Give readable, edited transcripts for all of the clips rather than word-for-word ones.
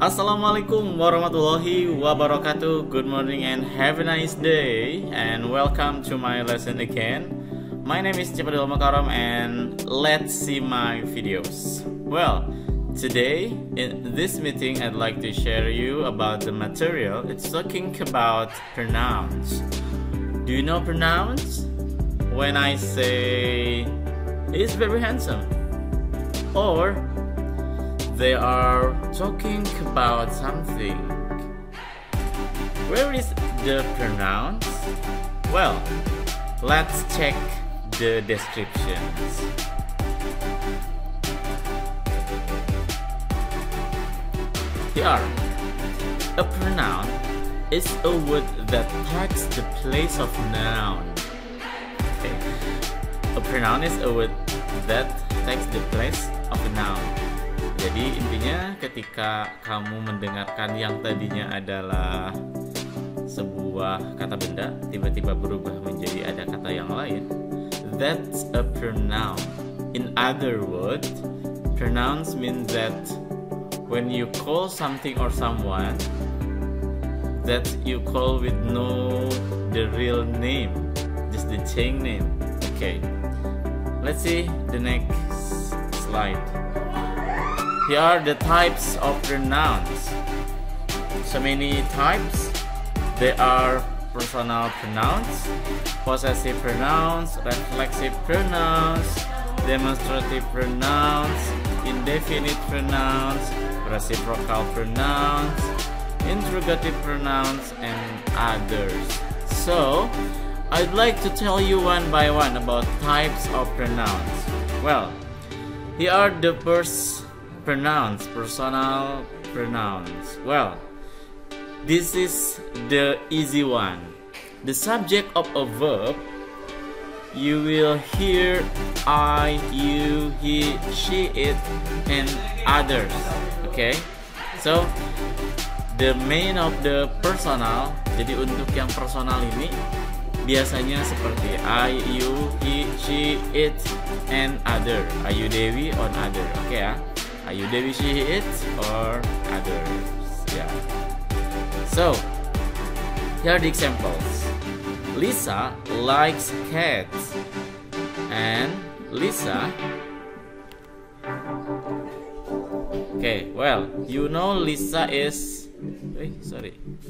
Assalamualaikum warahmatullahi wabarakatuh. Good morning and have a nice day, and welcome to my lesson again. My name is Cipadil Makaram and let's see my videos. Well, today in this meeting I'd like to share you about the material. It's talking about pronouns. Do you know pronouns? When I say he's very handsome, or they are talking about something. Where is the pronouns? Well, let's check the descriptions. Here, a pronoun is a word that takes the place of noun. Okay. A pronoun is a word that takes the place of a noun. Jadi intinya ketika kamu mendengarkan yang tadinya adalah sebuah kata benda tiba-tiba berubah menjadi ada kata yang lain, that's a pronoun. In other words, pronouns mean that when you call something or someone that you call with no the real name, just the chain name. Okay, let's see the next slide. Here are the types of pronouns. So many types. They are personal pronouns, possessive pronouns, reflexive pronouns, demonstrative pronouns, indefinite pronouns, reciprocal pronouns, interrogative pronouns, and others. So, I'd like to tell you one by one about types of pronouns. Well, here are the first pronouns, personal pronouns. Well, this is the easy one. The subject of a verb, you will hear I, you, he, she, it, and others. Okay, so the main of the personal. Jadi untuk yang personal ini biasanya seperti I, you, he, she, it, and other. Ayu, Dewi, on other. Oke ya. Ayu, Dewi, she, it, or others. Yeah. So, here are the examples. Lisa likes cats, and Lisa. Okay, well, you know Lisa is.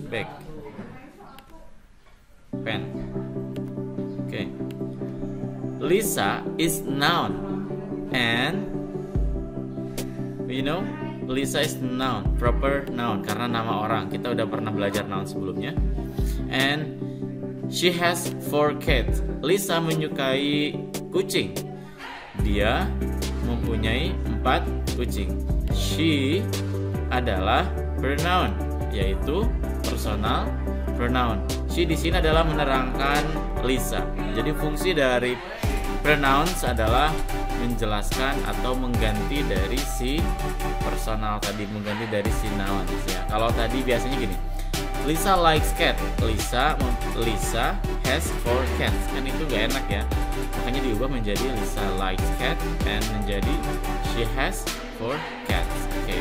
Back. Pen. Okay. Lisa is noun, and you know, Lisa is noun, proper noun karena nama orang. Kita udah pernah belajar noun sebelumnya. And she has 4 cats. Lisa menyukai kucing. Dia mempunyai 4 kucing. She adalah pronoun, yaitu personal pronoun. She di sini adalah menerangkan Lisa. Jadi fungsi dari pronouns adalah menjelaskan atau mengganti dari si personal tadi, mengganti dari si noun ya. Kalau tadi biasanya gini, Lisa likes cat. Lisa has 4 cats. Kan itu gak enak ya. Makanya diubah menjadi Lisa likes cat and menjadi she has 4 cats. Okay.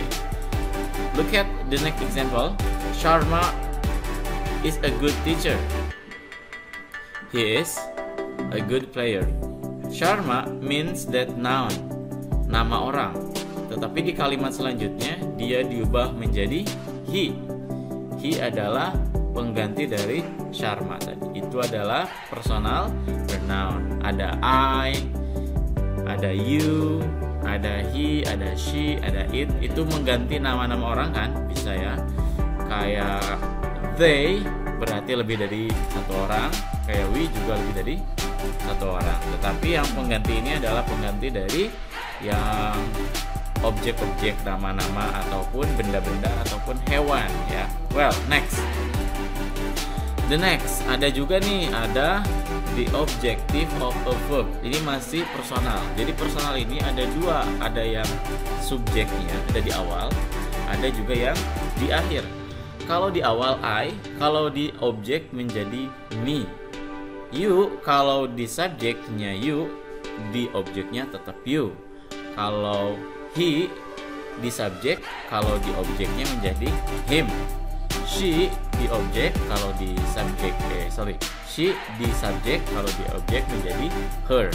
Look at the next example. Sharma is a good teacher. He is a good player. Sharma means that noun, nama orang. Tetapi di kalimat selanjutnya dia diubah menjadi he. He adalah pengganti dari Sharma tadi. Itu adalah personal pronoun. Ada I, ada you, ada he, ada she, ada it. Itu mengganti nama-nama orang kan? Bisa ya. Kayak they berarti lebih dari satu orang. Kayak we juga lebih dari satu orang. Tetapi yang pengganti ini adalah pengganti dari yang objek-objek, nama-nama ataupun benda-benda ataupun hewan ya. Well, next. The next ada juga nih, ada the objective of a verb. Ini masih personal. Jadi personal ini ada dua, ada yang subjeknya ada di awal, ada juga yang di akhir. Kalau di awal I, kalau di objek menjadi me. You, kalau di subjeknya you, di objeknya tetap you. Kalau he di subjek, kalau di objeknya menjadi him. She di objek, kalau di subjek she di subjek, kalau di objek menjadi her.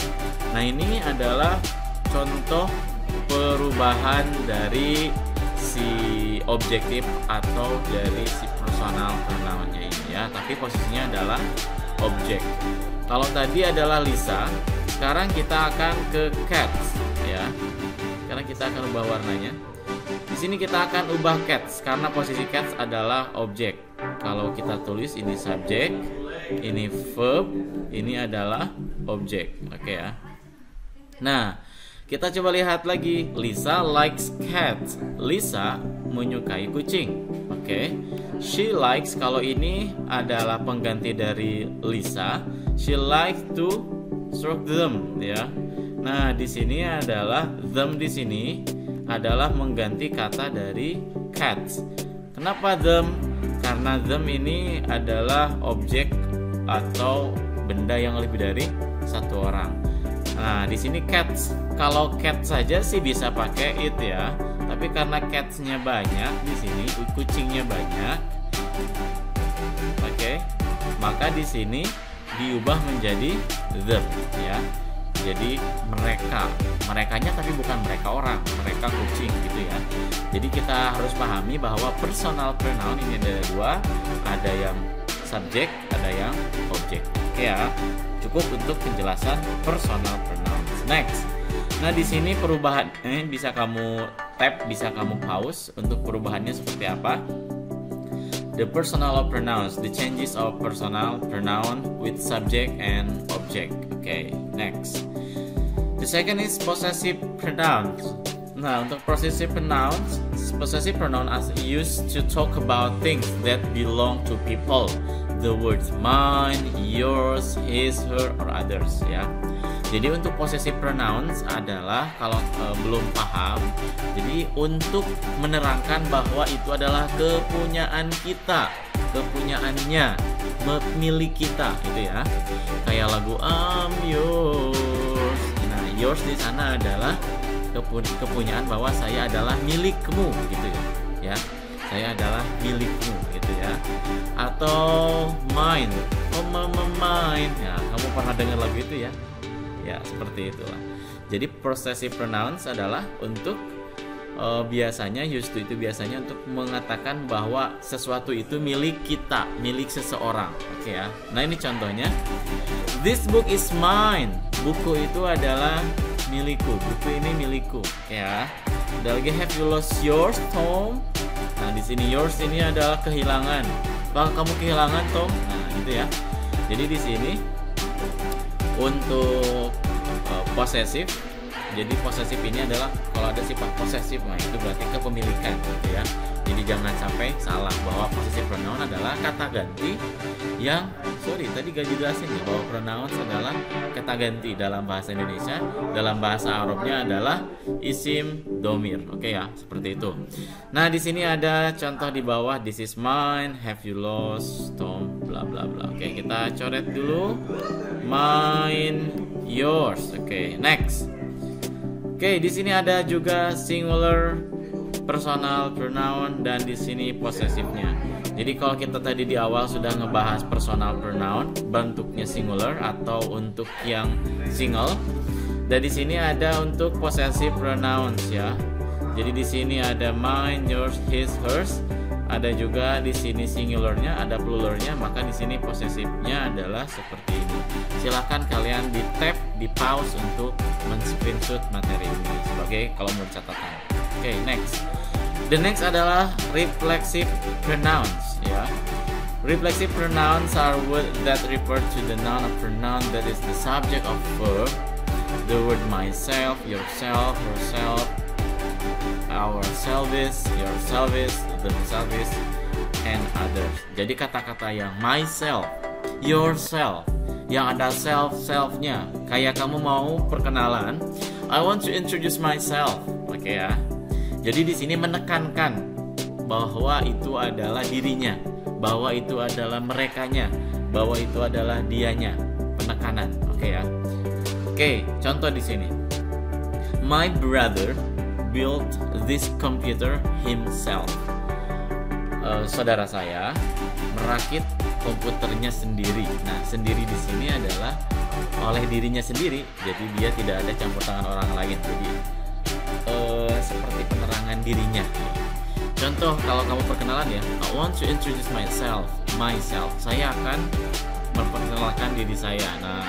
Nah, ini adalah contoh perubahan dari si objektif atau dari si personal pronounnya ini ya, tapi posisinya adalah objek. Kalau tadi adalah Lisa, sekarang kita akan ke cats ya. Sekarang kita akan ubah warnanya. Di sini kita akan ubah cats karena posisi cats adalah objek. Kalau kita tulis ini subjek, ini verb, ini adalah objek. Oke ya. Nah, kita coba lihat lagi. Lisa likes cats. Lisa menyukai kucing. Oke. She likes, kalau ini adalah pengganti dari Lisa. She likes to stroke them ya. Nah, di sini adalah them, di sini adalah mengganti kata dari cats. Kenapa them? Karena them ini adalah objek atau benda yang lebih dari satu orang. Nah, di sini cats. Kalau cat saja sih bisa pakai it ya. Tapi karena catsnya banyak di sini, kucingnya banyak. Oke. Maka di sini diubah menjadi them ya. Jadi merekanya tapi bukan mereka orang, mereka kucing gitu ya. Jadi kita harus pahami bahwa personal pronoun ini ada dua, ada yang subjek, ada yang objek. Oke ya, cukup untuk penjelasan personal pronoun. Next. Nah, di sini perubahan bisa kamu tab, bisa kamu pause untuk perubahannya seperti apa. The personal pronouns, the changes of personal pronoun with subject and object. Okay, next. The second is possessive pronouns. Nah, untuk possessive pronoun as used to talk about things that belong to people. The words mine, yours, his, her, or others ya. Jadi untuk possessive pronouns adalah kalau belum paham, jadi untuk menerangkan bahwa itu adalah kepunyaan kita, kepunyaannya, milik kita itu ya. Kayak lagu I'm yours. Nah, yours di sana adalah kepunyaan bahwa saya adalah milikmu gitu ya. Saya adalah milikmu gitu ya. Atau mine. Oh, mine. Ya, kamu pernah dengar lagu itu ya? Ya, seperti itulah. Jadi possessive pronouns adalah untuk biasanya used to itu biasanya untuk mengatakan bahwa sesuatu itu milik kita, milik seseorang. Oke ya. Nah, ini contohnya. This book is mine. Buku itu adalah milikku. Buku ini milikku, ya. Ada lagi have you lost yours, Tom? Nah, di sini yours ini adalah kehilangan. Apakah kamu kehilangan, Tom? Nah, gitu ya. Jadi di sini untuk posesif. Jadi posesif ini adalah kalau ada sifat posesif, nah itu berarti kepemilikan gitu ya. Jadi jangan sampai salah bahwa possessive pronoun adalah kata ganti yang tadi gak dijelasin ya, bahwa pronouns adalah kata ganti dalam bahasa Indonesia, dalam bahasa Arabnya adalah isim domir. Oke ya, seperti itu. Nah, di sini ada contoh di bawah, this is mine, have you lost, Tom, bla bla bla. Oke, kita coret dulu. Mine, yours. Oke, next. Oke, di sini ada juga singular personal pronoun dan di sini possessifnya. Jadi kalau kita tadi di awal sudah ngebahas personal pronoun bentuknya singular atau untuk yang single. Dan di sini ada untuk possessive pronouns ya. Jadi di sini ada mine, yours, his, hers. Ada juga di sini singularnya, ada pluralnya, maka di sini possessive-nya adalah seperti ini. Silakan kalian di tab, di pause untuk men-screenshot materi ini sebagai kalau mau catatan. Oke, next. The next adalah reflexive pronouns ya. Reflexive pronouns are words that refer to the noun or pronoun that is the subject of verb. The word myself, yourself, herself, ourselves, yourselves, themselves, and others. Jadi kata-kata yang myself, yourself, yang ada self-nya. Kayak kamu mau perkenalan, I want to introduce myself. Oke ya. Jadi di sini menekankan bahwa itu adalah dirinya, bahwa itu adalah merekanya, bahwa itu adalah dianya. Penekanan. Oke ya. Oke, contoh di sini. My brother built this computer himself. Saudara saya merakit komputernya sendiri. Nah, sendiri di sini adalah oleh dirinya sendiri. Jadi dia tidak ada campur tangan orang lain. Jadi seperti penerangan dirinya. Contoh, kalau kamu perkenalan ya, I want to introduce myself. Saya akan memperkenalkan diri saya. Nah,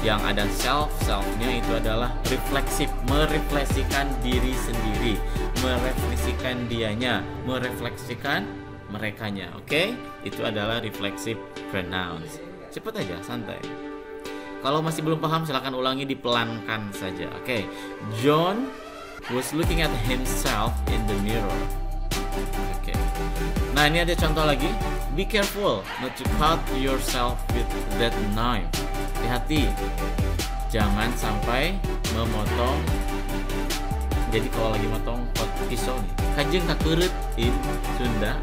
yang ada selfnya itu adalah refleksif, merefleksikan diri sendiri, merefleksikan dianya, merefleksikan merekanya. Oke? Itu adalah reflexive pronouns. Cepet aja, santai. Kalau masih belum paham silahkan ulangi, dipelankan saja. Oke. John was looking at himself in the mirror. Oke. Nah, ini ada contoh lagi. Be careful not to cut yourself with that knife. Hati-hati, jangan sampai memotong. Jadi kalau lagi motong pisau nih, kajeng tak kerut in Sunda,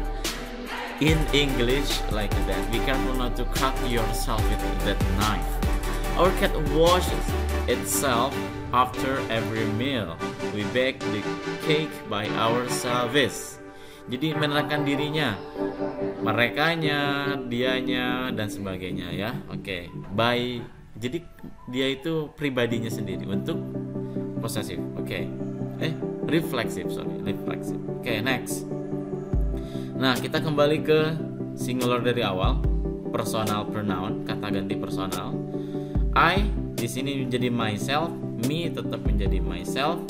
in English like that. Be careful not to cut yourself with that knife. Our cat washes itself after every meal. We bake the cake by ourselves. Jadi menerangkan dirinya, merekanya, dianya, dan sebagainya ya. Oke. By, jadi dia itu pribadinya sendiri untuk possessive. Oke. Reflexive. Oke, next. Nah, kita kembali ke singular dari awal. Personal pronoun, kata ganti personal. I di sini menjadi myself, me tetap menjadi myself,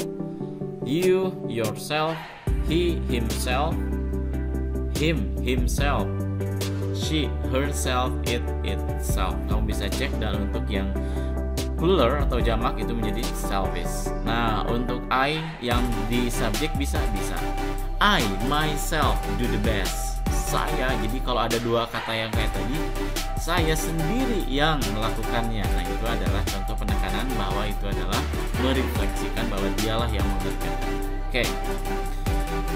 you yourself, he himself, him himself, she herself, it itself. Kamu bisa cek, dan untuk yang plural atau jamak itu menjadi selfish. Nah, untuk I yang di subjek bisa I myself do the best. Saya, jadi kalau ada dua kata yang kayak tadi, saya sendiri yang melakukannya. Nah, itu adalah contoh penekanan bahwa itu adalah merefleksikan bahwa dialah yang mengerjakan. Oke.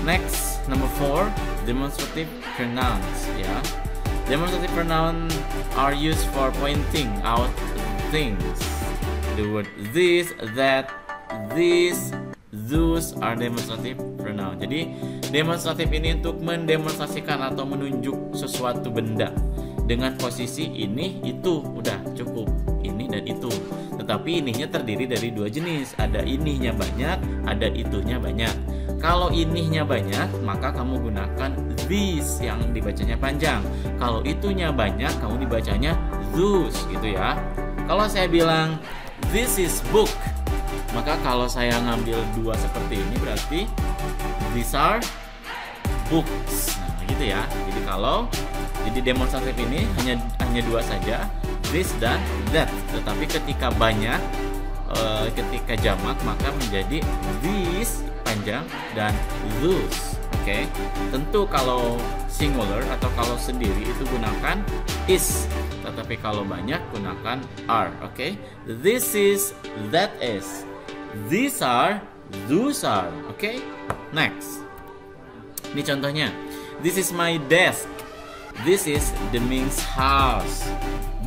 Next, number 4, demonstrative pronouns ya. Demonstrative pronouns are used for pointing out things. The word this, that, this, those are demonstrative pronoun. Jadi demonstratif ini untuk mendemonstrasikan atau menunjuk sesuatu benda dengan posisi ini, itu, udah cukup, ini dan itu. Tetapi ininya terdiri dari dua jenis, ada inihnya banyak, ada itunya banyak. Kalau inihnya banyak, maka kamu gunakan this yang dibacanya panjang. Kalau itunya banyak, kamu dibacanya those gitu ya. Kalau saya bilang this is book, maka kalau saya ngambil dua seperti ini berarti these are books. Nah, gitu ya. Jadi demonstratif ini hanya dua saja, this dan that. Tetapi ketika banyak, ketika jamak maka menjadi these panjang dan those. Oke. Tentu kalau singular atau kalau sendiri itu gunakan is. Tetapi kalau banyak gunakan are. Oke. This is, that is. These are, those are. Oke. Next. Ini contohnya. This is my desk. This is Deming's house.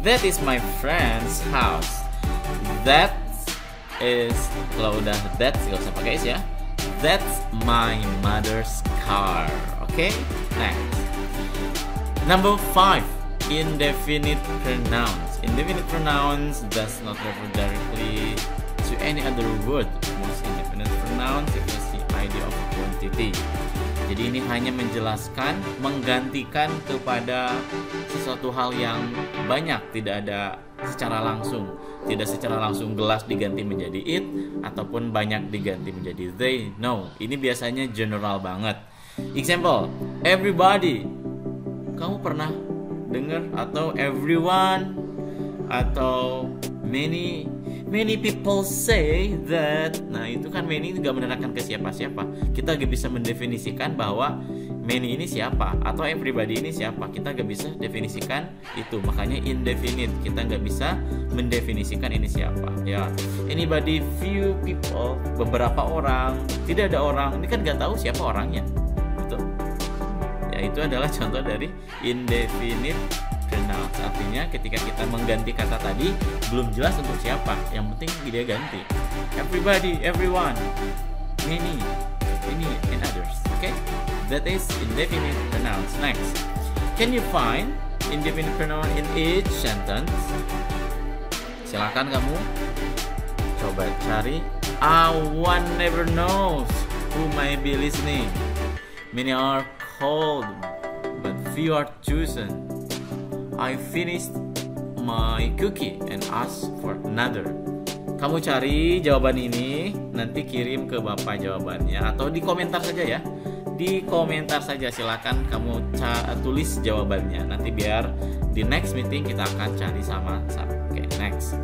That is my friend's house. That is, kalau udah that gak usah pakai is ya. That's my mother's car. Okay, next. Number 5, indefinite pronouns. Indefinite pronouns does not refer directly to any other word. Most indefinite pronouns equals the idea of quantity. Jadi ini hanya menjelaskan, menggantikan kepada sesuatu hal yang banyak, tidak ada secara langsung. Tidak secara langsung gelas diganti menjadi it, ataupun banyak diganti menjadi they. No, ini biasanya general banget. Example, everybody. Kamu pernah dengar? Atau everyone, atau many people say that. Nah, itu kan many nggak menerangkan ke siapa-siapa. Kita nggak bisa mendefinisikan bahwa many ini siapa atau everybody ini siapa. Kita nggak bisa definisikan itu. Makanya indefinite. Kita nggak bisa mendefinisikan ini siapa. Ya, anybody, few people, beberapa orang, tidak ada orang. Ini kan nggak tahu siapa orangnya. Betul. Ya, itu adalah contoh dari indefinite pronouns. Artinya ketika kita mengganti kata tadi belum jelas untuk siapa, yang penting dia ganti. Everybody, everyone, many, ini and others. Okay, that is indefinite pronouns. Next, can you find indefinite pronoun in each sentence? Silakan kamu coba cari. One never knows who might be listening. Many are called, but few are chosen. I finished my cookie and asked for another. Kamu cari jawaban ini, nanti kirim ke Bapak jawabannya, atau di komentar saja ya. Di komentar saja, silakan kamu tulis jawabannya. Nanti biar di next meeting kita akan cari sama-sama. Oke, next.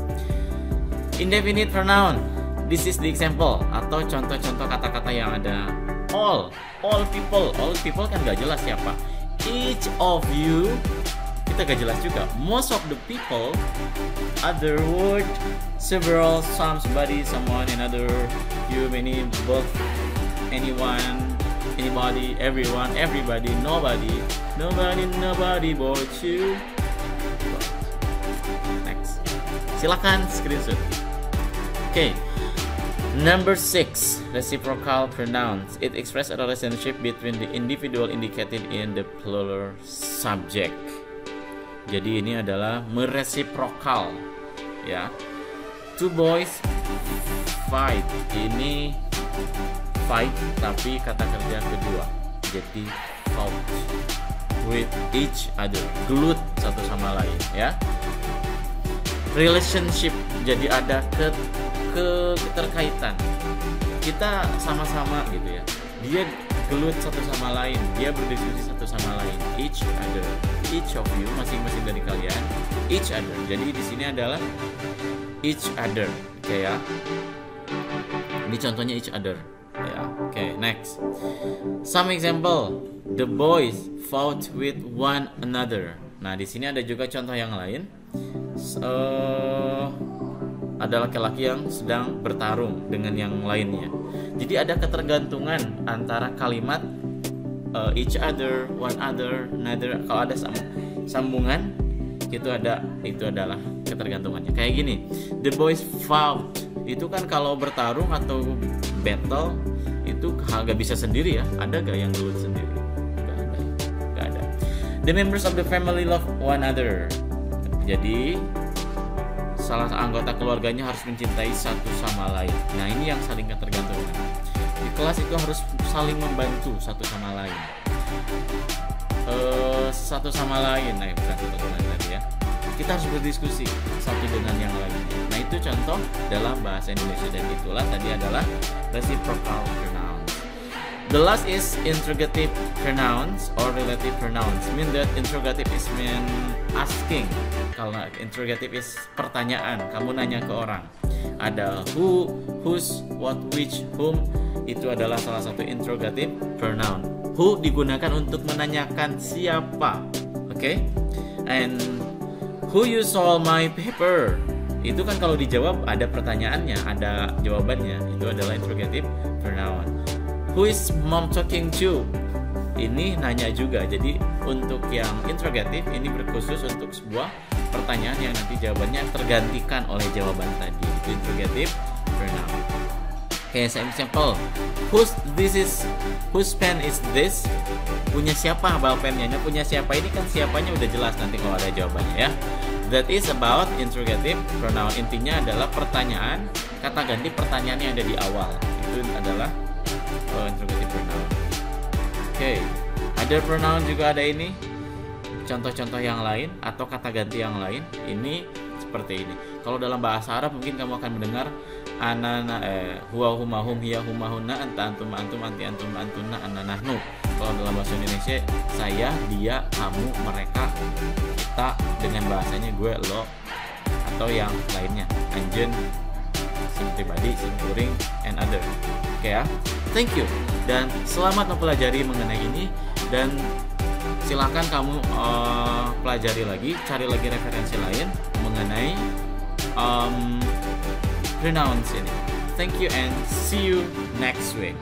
Indefinite pronoun. This is the example atau contoh-contoh kata-kata yang ada. All people kan gak jelas siapa. Each of you, kita gak jelas juga. Most of the people, other word, several, some, somebody, someone, another, you, many, both, anyone, anybody, everyone, everybody, nobody, but you. Next, silakan screenshot. Okay. Number 6, reciprocal pronouns. It expresses a relationship between the individual indicated in the plural subject. Jadi ini adalah mereciprocal, ya. Two boys fight. Ini fight tapi kata kerja kedua. Jadi fought with each other, glued satu sama lain, ya. Relationship, jadi ada keterkaitan, kita sama-sama gitu ya, dia gelut satu sama lain, dia berdiskusi satu sama lain. Each other, each of you, masing-masing dari kalian, each other. Jadi di sini adalah each other, oke ya. Ini contohnya each other, ya. Oke, next. Some example, the boys fought with one another. Nah, di sini ada juga contoh yang lain. Ada laki-laki yang sedang bertarung dengan yang lainnya. Jadi ada ketergantungan antara kalimat each other, one other, another. Kalau ada sambungan, itu adalah ketergantungannya. Kayak gini, the boys fought. Itu kan kalau bertarung atau battle itu gak bisa sendiri ya. Ada gak yang gelut sendiri? Gak ada. The members of the family love one another. Jadi salah anggota keluarganya harus mencintai satu sama lain. Nah, ini yang saling ketergantungan. Di kelas itu harus saling membantu satu sama lain. Satu sama lain. Nah, bukan satu sama lain tadi ya. Kita harus berdiskusi satu dengan yang lain. Nah, itu contoh dalam bahasa Indonesia, dan itulah tadi adalah reciprocal pronouns. The last is interrogative pronouns or relative pronouns. Mean that interrogative is mean asking. Kalau interrogative is pertanyaan, kamu nanya ke orang. Ada who, whose, what, which, whom. Itu adalah salah satu interrogative pronoun. Who digunakan untuk menanyakan siapa. Okay? And who you stole my paper. Itu kan kalau dijawab ada pertanyaannya, ada jawabannya. Itu adalah interrogative pronoun. Who is mom talking to? Ini nanya juga. Jadi untuk yang interrogative ini berkhusus untuk sebuah pertanyaan yang nanti jawabannya tergantikan oleh jawaban tadi. Itu interrogative pronoun. Oke, example. Whose pen is this? Punya siapa balpennya? Punya siapa ini kan siapanya udah jelas nanti kalau ada jawabannya ya. That is about interrogative pronoun. Intinya adalah pertanyaan, kata ganti pertanyaan yang ada di awal. Itu adalah interrogative pronoun. Oke, other pronoun juga ada ini. Contoh-contoh yang lain atau kata ganti yang lain ini seperti ini. Kalau dalam bahasa Arab mungkin kamu akan mendengar anana, huwa huma hum hiya huma hunna anta antum antum anti antum antuna ana nahnu. Kalau dalam bahasa Indonesia saya, dia, kamu, mereka, kita, dengan bahasanya gue, lo, atau yang lainnya, anjen, sing pribadi, sing kuring, and other. Oke ya, thank you dan selamat mempelajari mengenai ini, dan silakan kamu pelajari lagi, cari lagi referensi lain mengenai pronouns ini. Thank you and see you next week.